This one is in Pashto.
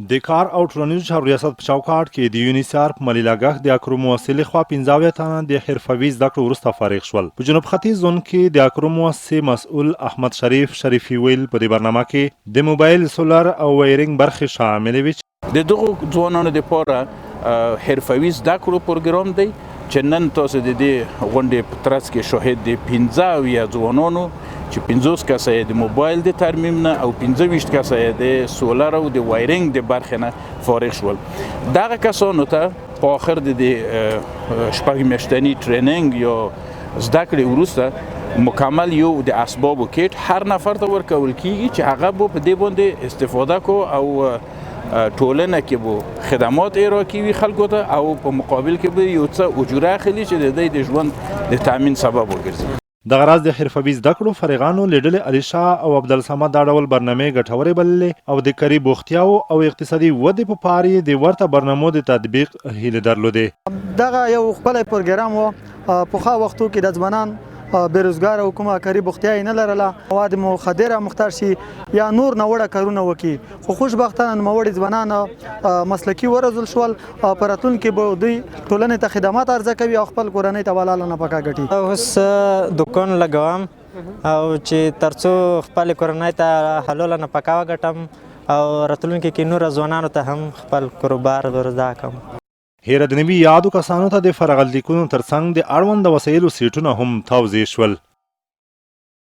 د کار او ټولنیزو چارو ریاست په چوکاټ کې د یونیسارپ مالي لګښت د اکرو مؤسسې لخوا 15 تنه د حرفوي زده کړو وروسته فارغ شول. په جنوب ختیځ زون کې د اکرو مؤسسې مسؤل احمد شریفي ویل په دې برنامه کې د موبایل سولر او وایرینګ برخې شاملې وي. د دغو ځوانانو لپاره حرفوي زده کړو پروګرام دی چې نن تاسو د دې غونډې په ترڅ کې شاهد د 15 ځوانانو چې 50 کسه د موبایل د ترمیم نه او 25 کسه د سولر او د وایرینګ د برخې نه فارغ شول. دغه کسانو ته په آخر د شپږ میاشتني ټریننګ یا زده کړې وروسته مکمل یو د اسبابو کیټ هر نفر ته ورکول کیږي چې هغه به په دې باندې استفاده کو او ټولنه کې به خدمات ارائه کوي خلکو ته او په مقابل کې به یو څه اجوره اخلي چې د ژوند د تامین سبب وګرځي. دغه راز د حرفوي زده کړو فارغانو له ډلې علي شاه او عبدالصمد دا ډول برنامې ګټورې بللې او د کاري بوختیاو او اقتصادي ودې په پارې د ورته برنامو د تطبیق هیله درلودې. دغه یو خپل پروګرام و پخوا وختو کې د ځوانان بیروزګار او کومه کاري بوختیا نه لرله مواد مخدره مختار شي یا نور نوړه کارونه وکي خو خوشبختانه نوموړي ځوانان مسلکي ورزول شول په راتلونکي به دوی ټولنې ته خدمات عرضه کوي او خپل کورنۍ ته ولاله نه پکا ګټي. اوس دکان لګوم او چې ترڅو خپل کورنۍ ته حلال نه پکا وګټم او راتلونکي کې نور ځوانانو ته هم خپل کاروبار ورزده کوم. هیره د نوي یادو کسانو ته د فرغل لیکونو ترڅنګ د اړوند وسایلو سیټونه هم توضیح شول.